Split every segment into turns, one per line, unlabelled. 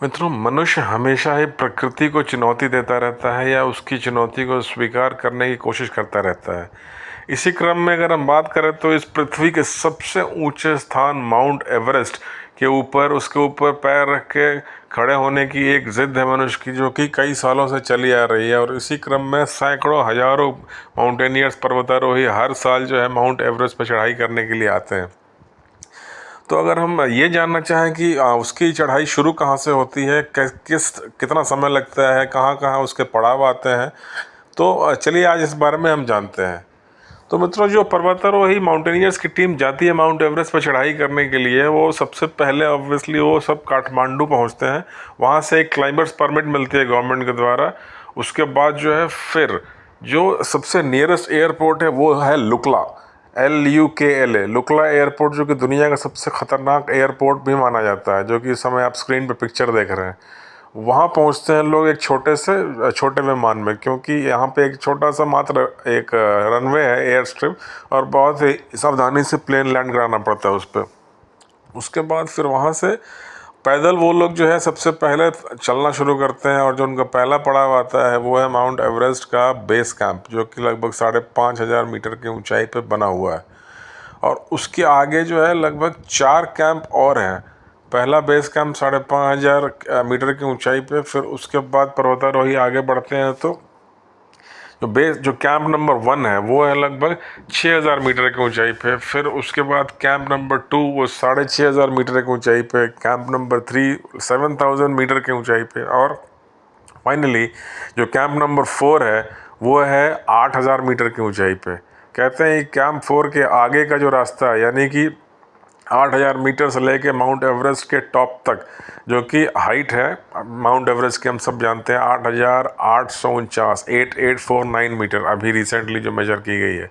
मित्रों, मनुष्य हमेशा ही प्रकृति को चुनौती देता रहता है या उसकी चुनौती को स्वीकार करने की कोशिश करता रहता है। इसी क्रम में अगर हम बात करें तो इस पृथ्वी के सबसे ऊंचे स्थान माउंट एवरेस्ट के ऊपर उसके ऊपर पैर रख के खड़े होने की एक जिद है मनुष्य की, जो कि कई सालों से चली आ रही है। और इसी क्रम में सैकड़ों हजारों माउंटेनियर्स, पर्वतारोही हर साल जो है माउंट एवरेस्ट पर चढ़ाई करने के लिए आते हैं। तो अगर हम ये जानना चाहें कि उसकी चढ़ाई शुरू कहाँ से होती है, कितना समय लगता है, कहाँ कहाँ उसके पड़ाव आते हैं, तो चलिए आज इस बारे में हम जानते हैं। तो मित्रों, जो पर्वतारोही माउंटेनियर्स की टीम जाती है माउंट एवरेस्ट पर चढ़ाई करने के लिए, वो सबसे पहले ऑब्वियसली वो सब काठमांडू पहुंचते हैं। वहाँ से एक क्लाइंबर्स परमिट मिलती है गवर्नमेंट के द्वारा। उसके बाद जो है फिर जो सबसे नियरेस्ट एयरपोर्ट है वो है लुकला, LUKLA, लुकला एयरपोर्ट, जो कि दुनिया का सबसे ख़तरनाक एयरपोर्ट भी माना जाता है, जो कि इस समय आप स्क्रीन पर पिक्चर देख रहे हैं। वहाँ पहुँचते हैं लोग एक छोटे विमान में, क्योंकि यहाँ पे एक छोटा सा मात्र एक रनवे है, एयर स्ट्रिप, और बहुत ही सावधानी से प्लेन लैंड कराना पड़ता है उस पर। उसके बाद फिर वहाँ से पैदल वो लोग जो है सबसे पहले चलना शुरू करते हैं, और जो उनका पहला पड़ाव आता है वो है माउंट एवरेस्ट का बेस कैंप, जो कि लगभग 5,500 मीटर की ऊंचाई पे बना हुआ है। और उसके आगे जो है लगभग 4 कैंप और हैं। पहला बेस कैंप 5,500 मीटर की ऊंचाई पे, फिर उसके बाद पर्वतारोही आगे बढ़ते हैं तो जो कैंप नंबर 1 है वो है लगभग 6,000 मीटर की ऊंचाई पे। फिर उसके बाद कैंप नंबर 2 वो 6,500 मीटर की ऊंचाई पे। कैंप नंबर 3 7,000 मीटर की ऊंचाई पे। और फाइनली जो कैंप नंबर 4 है वो है 8,000 मीटर की ऊंचाई पे। कहते हैं कैंप 4 के आगे का जो रास्ता है, यानी कि 8,000 मीटर से लेके माउंट एवरेस्ट के टॉप तक, जो कि हाइट है माउंट एवरेस्ट की हम सब जानते हैं 8,849 8849 मीटर, अभी रिसेंटली जो मेजर की गई है।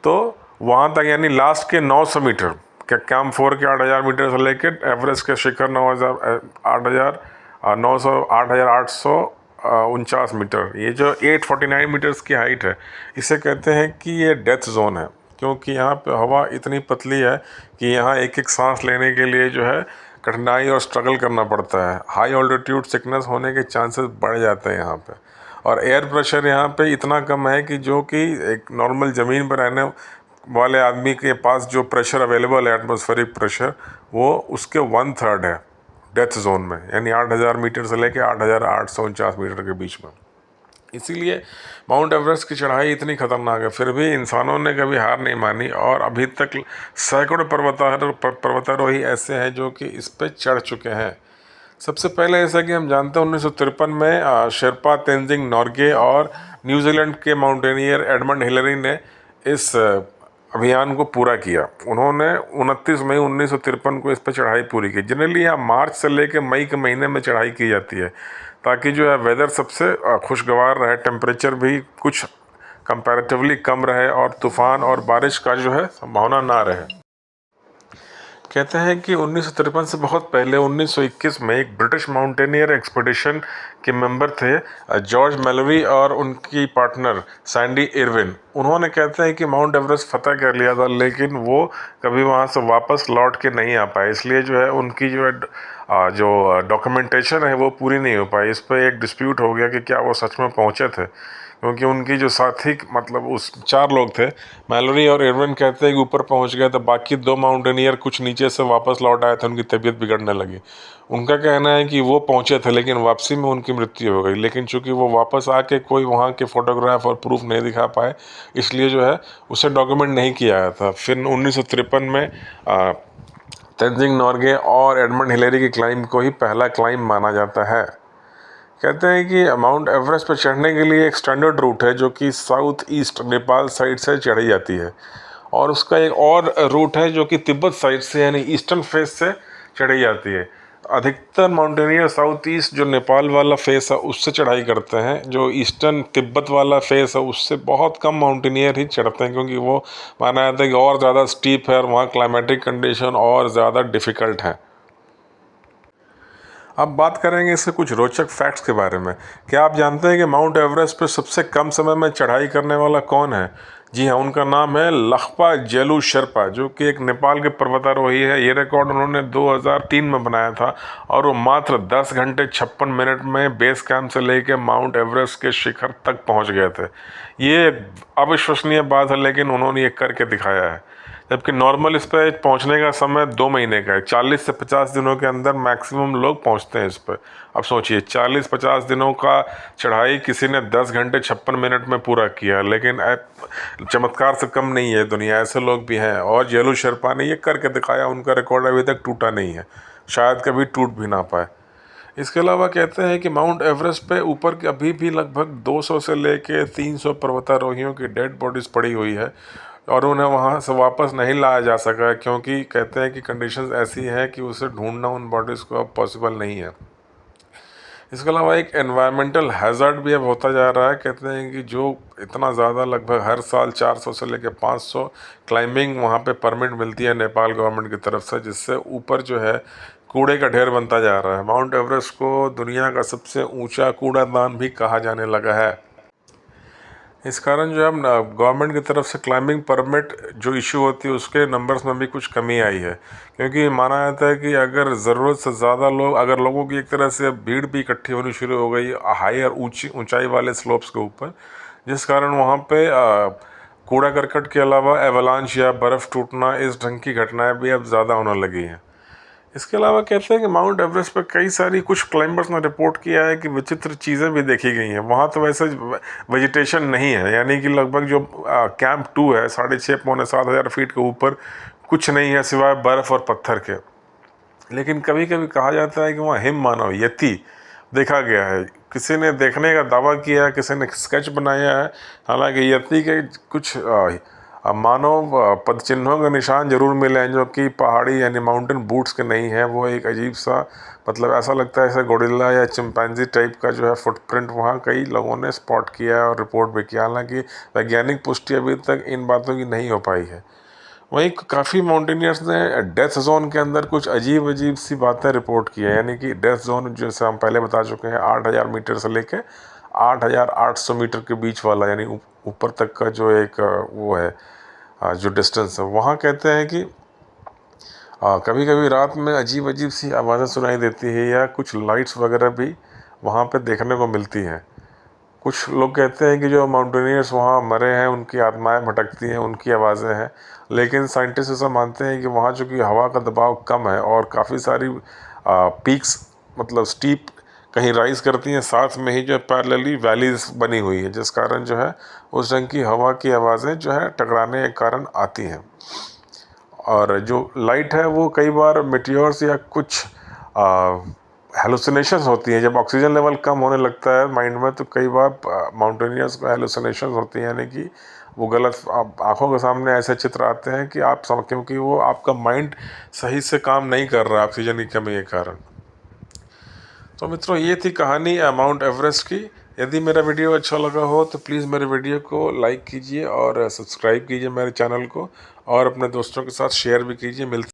तो वहाँ तक यानी लास्ट के 900 मीटर, क्या कैंप 4 के 8,000 मीटर से लेके एवरेस्ट के शिखर 8,849 मीटर, ये जो 849 मीटर्स की हाइट है, इसे कहते हैं कि ये डेथ जोन है। क्योंकि यहाँ पे हवा इतनी पतली है कि यहाँ एक एक सांस लेने के लिए जो है कठिनाई और स्ट्रगल करना पड़ता है। हाई ऑल्टीट्यूड सिकनेस होने के चांसेस बढ़ जाते हैं यहाँ पे। और एयर प्रेशर यहाँ पे इतना कम है कि जो कि एक नॉर्मल ज़मीन पर रहने वाले आदमी के पास जो प्रेशर अवेलेबल है, एटमॉस्फेरिक प्रेशर, वो उसके 1/3 है डेथ जोन में, यानी 8,000 मीटर से लेके 8,849 मीटर के बीच में। इसीलिए माउंट एवरेस्ट की चढ़ाई इतनी खतरनाक है। फिर भी इंसानों ने कभी हार नहीं मानी, और अभी तक सैकड़ों पर्वतारोही ऐसे हैं जो कि इस पे चढ़ चुके हैं। सबसे पहले, जैसा कि हम जानते हैं, 1953 में शेरपा तेंजिंग नोर्गे और न्यूजीलैंड के माउंटेनियर एडमंड हिलरी ने इस अभियान को पूरा किया। उन्होंने 29 मई 1953 को इस पर चढ़ाई पूरी की। जनरली यहाँ मार्च से लेकर मई के महीने में चढ़ाई की जाती है, ताकि जो है वेदर सबसे खुशगवार रहे, टेम्परेचर भी कुछ कंपैरेटिवली कम रहे, और तूफ़ान और बारिश का जो है संभावना ना रहे। कहते हैं कि 1953 से बहुत पहले 1921 में एक ब्रिटिश माउंटेनियर एक्सपीडिशन के मेंबर थे जॉर्ज मैलोरी और उनकी पार्टनर सैंडी इरविन। उन्होंने, कहते हैं कि माउंट एवरेस्ट फतह कर लिया था, लेकिन वो कभी वहाँ से वापस लौट के नहीं आ पाए। इसलिए जो है उनकी जो डॉक्यूमेंटेशन है वो पूरी नहीं हो पाई। इस पर एक डिस्प्यूट हो गया कि क्या वो सच में पहुँचे थे, क्योंकि उनकी जो साथी, मतलब उस 4 लोग थे, मैलोरी और इरविन, कहते हैं कि ऊपर पहुंच गए तो बाकी 2 माउंटेनियर कुछ नीचे से वापस लौट आए थे, उनकी तबीयत बिगड़ने लगी। उनका कहना है कि वो पहुंचे थे, लेकिन वापसी में उनकी मृत्यु हो गई। लेकिन चूंकि वो वापस आके कोई वहाँ के फोटोग्राफ और प्रूफ नहीं दिखा पाए, इसलिए जो है उसे डॉक्यूमेंट नहीं किया गया था। फिर 1953 में तेंजिंग नोर्गे और एडमंड हिलेरी की क्लाइंब को ही पहला क्लाइंब माना जाता है। कहते हैं कि माउंट एवरेस्ट पर चढ़ने के लिए एक स्टैंडर्ड रूट है, जो कि साउथ ईस्ट नेपाल साइड से चढ़ी जाती है, और उसका एक और रूट है जो कि तिब्बत साइड से, यानी ईस्टर्न फेस से चढ़ी जाती है। अधिकतर माउंटेनियर साउथ ईस्ट जो नेपाल वाला फेस है उससे चढ़ाई करते हैं। जो ईस्टर्न तिब्बत वाला फेस है उससे बहुत कम माउंटेनियर ही चढ़ते हैं, क्योंकि वो माना जाता है कि और ज़्यादा स्टीप है और वहाँ क्लाइमेटिक कंडीशन और ज़्यादा डिफ़िकल्ट है। अब बात करेंगे इसके कुछ रोचक फैक्ट्स के बारे में। क्या आप जानते हैं कि माउंट एवरेस्ट पर सबसे कम समय में चढ़ाई करने वाला कौन है? जी हाँ, उनका नाम है लखपा जेलू शेरपा, जो कि एक नेपाल के पर्वतारोही है। ये रिकॉर्ड उन्होंने 2003 में बनाया था और वो मात्र 10 घंटे 56 मिनट में बेस कैंप से लेकर माउंट एवरेस्ट के शिखर तक पहुंच गए थे। ये अविश्वसनीय बात है, लेकिन उन्होंने ये करके दिखाया है। जबकि नॉर्मल इस पर पहुंचने का समय 2 महीने का है। 40 से 50 दिनों के अंदर मैक्सिमम लोग पहुंचते हैं इस पर। अब सोचिए, 40-50 दिनों का चढ़ाई किसी ने 10 घंटे 56 मिनट में पूरा किया। लेकिन चमत्कार से कम नहीं है दुनिया, ऐसे लोग भी हैं। और जेलू शेरपा ने ये करके दिखाया, उनका रिकॉर्ड अभी तक टूटा नहीं है, शायद कभी टूट भी ना पाए। इसके अलावा कहते हैं कि माउंट एवरेस्ट पे ऊपर के अभी भी लगभग 200 से लेके 300 पर्वतारोहियों की डेड बॉडीज़ पड़ी हुई है और उन्हें वहाँ से वापस नहीं लाया जा सका है, क्योंकि कहते हैं कि कंडीशंस ऐसी हैं कि उसे ढूंढना उन बॉडीज़ को अब पॉसिबल नहीं है। इसके अलावा एक एनवायरमेंटल हैज़ार्ड भी अब होता जा रहा है। कहते हैं कि जो इतना ज़्यादा, लगभग हर साल 400 से लेकर 500 क्लाइंबिंग वहाँ पे परमिट मिलती है नेपाल गवर्नमेंट की तरफ से, जिससे ऊपर जो है कूड़े का ढेर बनता जा रहा है। माउंट एवरेस्ट को दुनिया का सबसे ऊंचा कूड़ादान भी कहा जाने लगा है। इस कारण जो है गवर्नमेंट की तरफ से क्लाइंबिंग परमिट जो इशू होती है उसके नंबर्स में भी कुछ कमी आई है, क्योंकि माना जाता है कि अगर ज़रूरत से ज़्यादा लोगों की एक तरह से भीड़ भी इकट्ठी होनी शुरू हो गई हाई और ऊंचाई वाले स्लोप्स के ऊपर, जिस कारण वहाँ पे कूड़ा करकट के अलावा एवलांच या बर्फ़ टूटना, इस ढंग की घटनाएं भी अब ज़्यादा होने लगी हैं। इसके अलावा कहते हैं कि माउंट एवरेस्ट पर कई सारी कुछ क्लाइंबर्स ने रिपोर्ट किया है कि विचित्र चीज़ें भी देखी गई हैं। वहाँ तो वैसे वेजिटेशन नहीं है, यानी कि लगभग जो कैंप 2 है 6,500-7,000 फीट के ऊपर कुछ नहीं है सिवाय बर्फ़ और पत्थर के। लेकिन कभी कभी कहा जाता है कि वहाँ हिम मानव यति देखा गया है। किसी ने देखने का दावा किया है, किसी ने स्केच बनाया है। हालांकि यति के कुछ मानव पदचिन्हों के निशान जरूर मिले हैं, जो कि पहाड़ी यानी माउंटेन बूट्स के नहीं है। वो एक अजीब सा, मतलब ऐसा लगता है जैसे गोरिल्ला या चिंपैंजी टाइप का जो है फुटप्रिंट वहाँ कई लोगों ने स्पॉट किया है और रिपोर्ट भी किया। हालांकि वैज्ञानिक पुष्टि अभी तक इन बातों की नहीं हो पाई है। वहीं काफ़ी माउंटेनियर्स ने डेथ जोन के अंदर कुछ अजीब अजीब सी बातें रिपोर्ट की है। यानी कि डेथ जोन जैसे हम पहले बता चुके हैं 8,000 मीटर से लेके 8,800 मीटर के बीच वाला, यानी ऊपर तक का जो एक वो है जो डिस्टेंस है, वहाँ कहते हैं कि कभी कभी रात में अजीब अजीब सी आवाज़ें सुनाई देती है या कुछ लाइट्स वगैरह भी वहाँ पे देखने को मिलती हैं। कुछ लोग कहते हैं कि जो माउंटेनियर्स वहाँ मरे हैं उनकी आत्माएं भटकती हैं, उनकी आवाज़ें हैं। लेकिन साइंटिस्ट ऐसा मानते हैं कि वहाँ चूँकि हवा का दबाव कम है और काफ़ी सारी पीक्स, मतलब स्टीप कहीं राइज करती हैं, साथ में ही जो है पैरेलली वैलीज बनी हुई है, जिस कारण जो है उस रंग की हवा की आवाज़ें जो है टकराने के कारण आती हैं। और जो लाइट है वो कई बार मेटियोर्स या कुछ हेलुसिनेशंस होती हैं। जब ऑक्सीजन लेवल कम होने लगता है माइंड में, तो कई बार माउंटेनियर्स को हेलुसिनेशंस होती हैं, यानी कि वो गलत आंखों के सामने ऐसे चित्र आते हैं कि आप क्योंकि वो आपका माइंड सही से काम नहीं कर रहा ऑक्सीजन की कमी के कारण। तो मित्रों, ये थी कहानी माउंट एवरेस्ट की। यदि मेरा वीडियो अच्छा लगा हो तो प्लीज़ मेरे वीडियो को लाइक कीजिए और सब्सक्राइब कीजिए मेरे चैनल को, और अपने दोस्तों के साथ शेयर भी कीजिए। मिलते